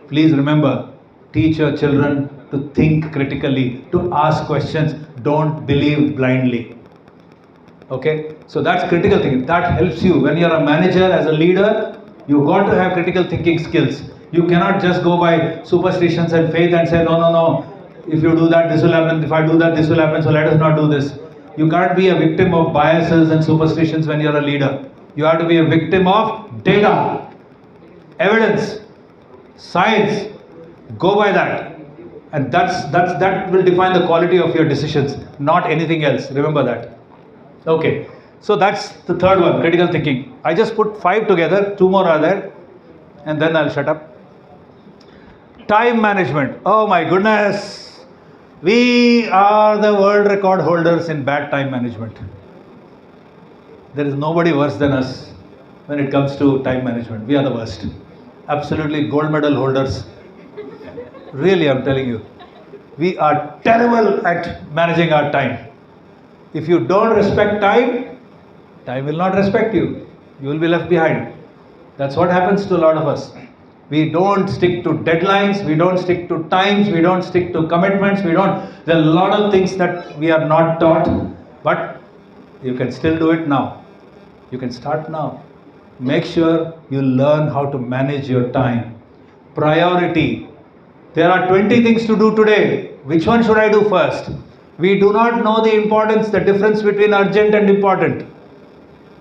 Please remember, teach your children to think critically, to ask questions. Don't believe blindly. Okay? So that's critical thinking. That helps you. When you're a manager, as a leader, you've got to have critical thinking skills. You cannot just go by superstitions and faith and say, no. If you do that, this will happen. If I do that, this will happen. So let us not do this. You can't be a victim of biases and superstitions when you're a leader. You have to be a victim of data, evidence. Science, go by that. And that will define the quality of your decisions, not anything else. Remember that. Okay, so that's the third one, critical thinking. I just put 5 together, 2 more are there, and then I'll shut up. Time management. Oh my goodness. We are the world record holders in bad time management. There is nobody worse than us when it comes to time management. We are the worst. Absolutely gold medal holders. Really, I'm telling you. We are terrible at managing our time. If you don't respect time, time will not respect you. You will be left behind. That's what happens to a lot of us. We don't stick to deadlines, we don't stick to times, we don't stick to commitments, there are a lot of things that we are not taught, but you can still do it now. You can start now. Make sure you learn how to manage your time. Priority. There are 20 things to do today. Which one should I do first? We do not know the importance, the difference between urgent and important.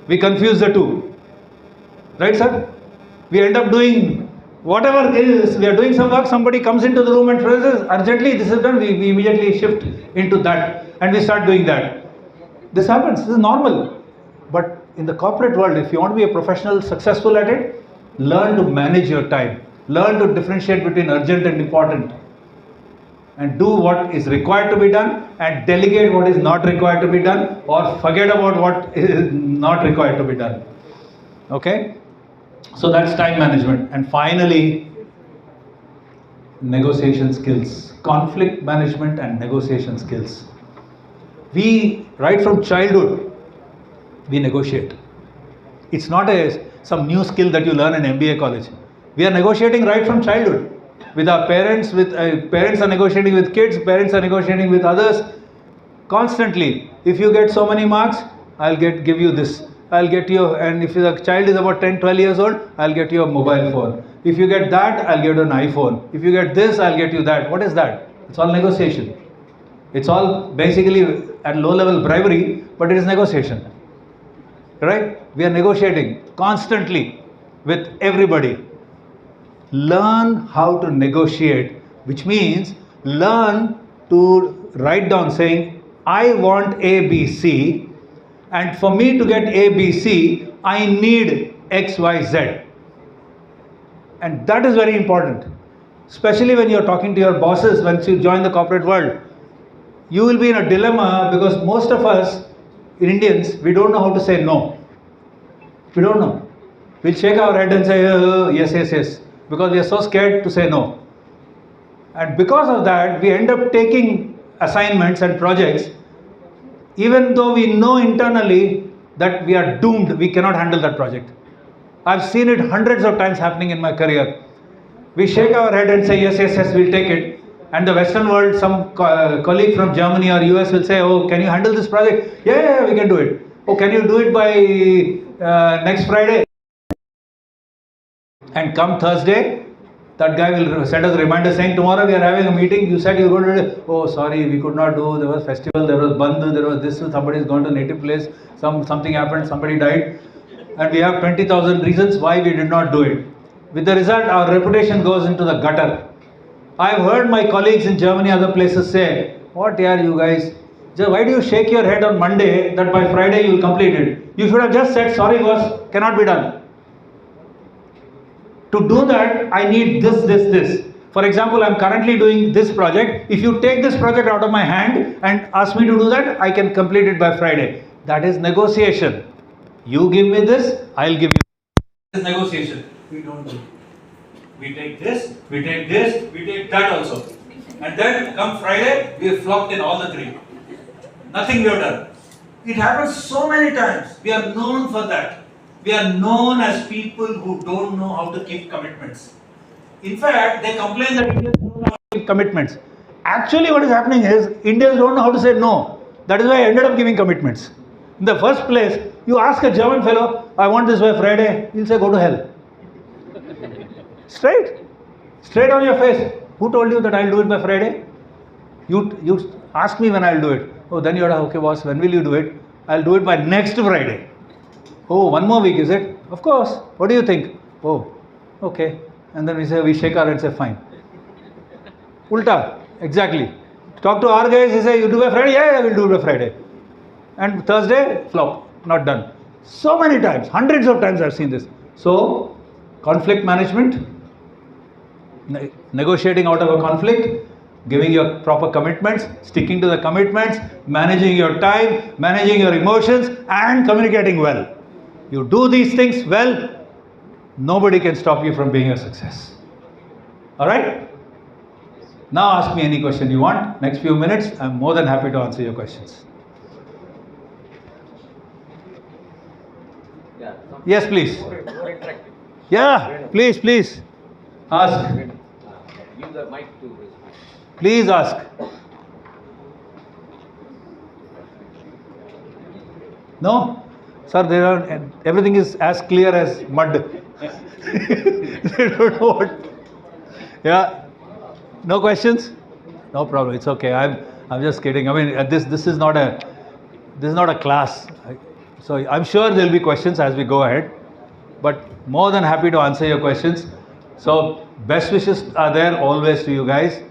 We confuse the two. Right, sir? We end up doing whatever it is, we are doing some work, somebody comes into the room and says, urgently, this is done, we immediately shift into that and we start doing that. This happens, this is normal. But in the corporate world, if you want to be a professional, successful at it, learn to manage your time. Learn to differentiate between urgent and important. And do what is required to be done and delegate what is not required to be done or forget about what is not required to be done. Okay? So that's time management. And finally, negotiation skills, conflict management and negotiation skills. We, right from childhood, we negotiate. It's not some new skill that you learn in MBA college. We are negotiating right from childhood. With our parents, parents are negotiating with kids, parents are negotiating with others. Constantly, if you get so many marks, I'll give you this. I'll get you, and if the child is about 10, 12 years old, I'll get you a mobile phone. If you get that, I'll get you an iPhone. If you get this, I'll get you that. What is that? It's all negotiation. It's all basically at low level bribery, but it is negotiation. Right? We are negotiating constantly with everybody. Learn how to negotiate, which means learn to write down saying, I want A, B, C. And for me to get A, B, C, I need X, Y, Z. And that is very important. Especially when you're talking to your bosses, once you join the corporate world. You will be in a dilemma because most of us, Indians, we don't know how to say no. We don't know. We'll shake our head and say, yes, yes, yes. Because we are so scared to say no. And because of that, we end up taking assignments and projects even though we know internally that we are doomed, we cannot handle that project. I've seen it hundreds of times happening in my career. We shake our head and say, yes, yes, yes, we'll take it. And the Western world, some colleague from Germany or US will say, oh, can you handle this project? Yeah, we can do it. Oh, can you do it by next Friday? And come Thursday, that guy will send us a reminder saying, tomorrow we are having a meeting, you said you were going to do it. Oh, sorry, we could not do, there was festival, there was bandhu, there was this, somebody is going to native place, something happened, somebody died. And we have 20,000 reasons why we did not do it. With the result, our reputation goes into the gutter. I've heard my colleagues in Germany, other places say, what are you guys? Why do you shake your head on Monday that by Friday you will complete it? You should have just said, sorry boss, cannot be done. To do that, I need this. For example, I'm currently doing this project. If you take this project out of my hand and ask me to do that, I can complete it by Friday. That is negotiation. You give me this, I'll give you this. Is negotiation. We don't do. We take this, we take this, we take that also. And then come Friday, we have flopped in all the three. Nothing we have done. It happens so many times. We are known for that. We are known as people who don't know how to keep commitments. In fact, they complain that Indians don't know how to keep commitments. Actually, what is happening is Indians don't know how to say no. That is why I ended up giving commitments. In the first place, you ask a German fellow, I want this by Friday, he'll say, go to hell. Straight on your face. Who told you that I'll do it by Friday? You ask me when I'll do it. Oh, then you're okay, boss, when will you do it? I'll do it by next Friday. Oh, 1 more week, is it? Of course. What do you think? Oh, okay. And then we shake our head and say, fine. Ulta, exactly. Talk to our guys, he say, you do by Friday? Yeah, we'll do by Friday. And Thursday, flop, not done. So many times, hundreds of times I've seen this. So, conflict management, negotiating out of a conflict, giving your proper commitments, sticking to the commitments, managing your time, managing your emotions, and communicating well. You do these things well, nobody can stop you from being a success. Alright? Now ask me any question you want. Next few minutes, I'm more than happy to answer your questions. Yes, please. Yeah, please. Ask. Give the mic to. Please ask. No? Sir, everything is as clear as mud. They don't know what. Yeah. No questions? No problem. It's okay. I'm just kidding. I mean, this is not a class. So I'm sure there'll be questions as we go ahead. But more than happy to answer your questions. So best wishes are there always to you guys.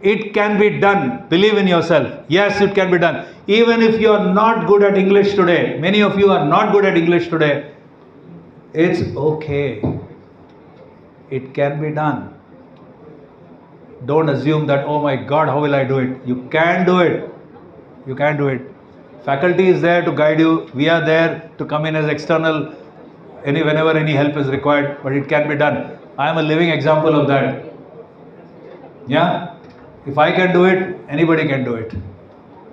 It can be done. Believe in yourself. Yes, it can be done. Even if you are not good at English today, many of you are not good at English today, it's okay. It can be done. Don't assume that, oh my God, how will I do it? You can do it. You can do it. Faculty is there to guide you. We are there to come in as external whenever any help is required, but it can be done. I am a living example of that. Yeah? If I can do it, anybody can do it.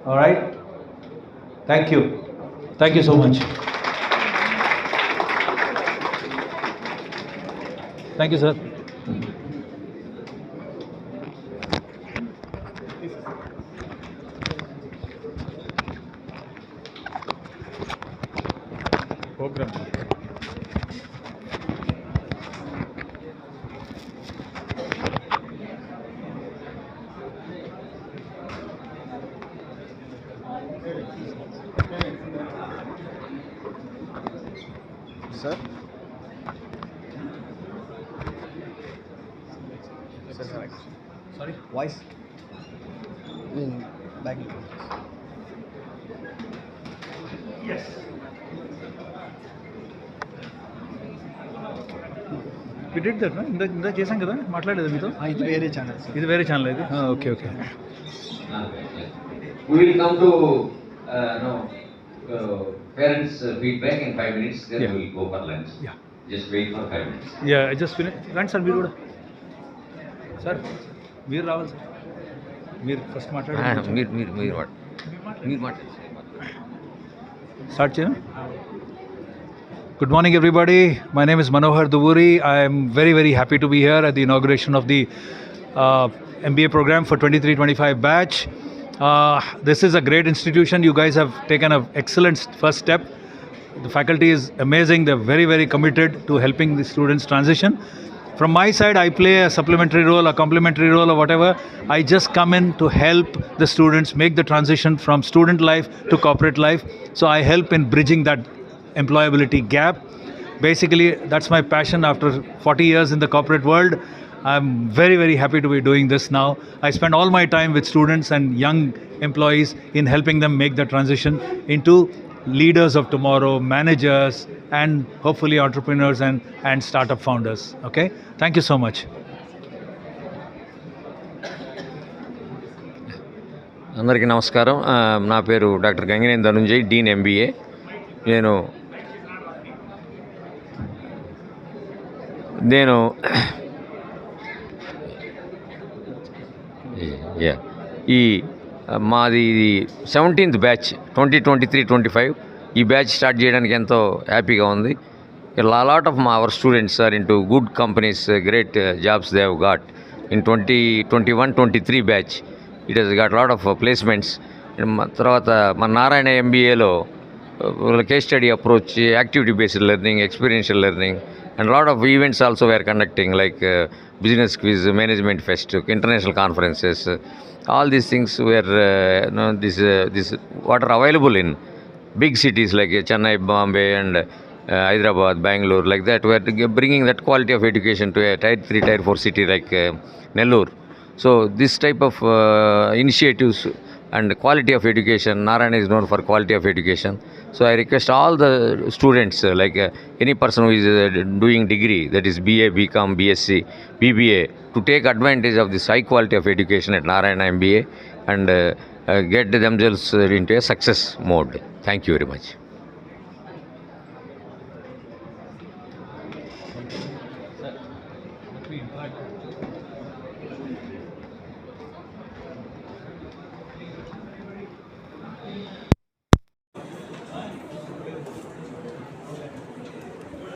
Alright? Thank you. Thank you so much. Thank you, sir. Program. Sir? Sorry? Voice? Back. Yes. We did that, no? ఇందా చేసాం కదా మాట్లాడలేదు మీతో ఇది వేరే channel. ఇది వేరే channel ఇది okay okay We will come to parents' feedback in 5 minutes. Then Yeah. we will go for lunch. Yeah. Just wait for 5 minutes. Yeah I just finish రండి సార్ మీరు కూడా సార్ మీరు రావాలి సార్ మీరు first మాట్లాడండి మీరు Start చేయను. Good morning, everybody. My name is Manohar Duvuri. I am very, very happy to be here at the inauguration of the MBA program for 23-25 batch. This is a great institution. You guys have taken an excellent first step. The faculty is amazing. They're very, very committed to helping the students transition. From my side, I play a supplementary role, a complementary role or whatever. I just come in to help the students make the transition from student life to corporate life. So I help in bridging that employability gap. Basically, that's my passion after 40 years in the corporate world. I'm very, very happy to be doing this now. I spend all my time with students and young employees in helping them make the transition into leaders of tomorrow, managers, and hopefully entrepreneurs and startup founders. Okay? Thank you so much. అందరికీ నమస్కారం. నా పేరు doctor Gangineni Dhananjay, Deen MBA. నేను మాది 17th batch 2023-25. ఈ batch start చేయడానికి ఎంతో హ్యాపీగా ఉంది. Lot of our students are into good companies, great jobs they have got in 2021-23 batch. It has got lot of placements. తర్వాత మన Narayana ఎంబీఏలో case study approach, activity based learning, experiential learning, and a lot of events also we are conducting, like business quiz, management fest, international conferences. All these things were this what are available in big cities like Chennai, Bombay, and Hyderabad, Bangalore, like that. We are bringing that quality of education to a tier 3, tier 4 city like Nellore. So this type of initiatives and quality of education, Narayana is known for quality of education. So I request all the students, any person who is doing degree, that is BA, BCom, BSc, BBA, to take advantage of this high quality of education at Narayana MBA and get themselves into a success mode. Thank you very much.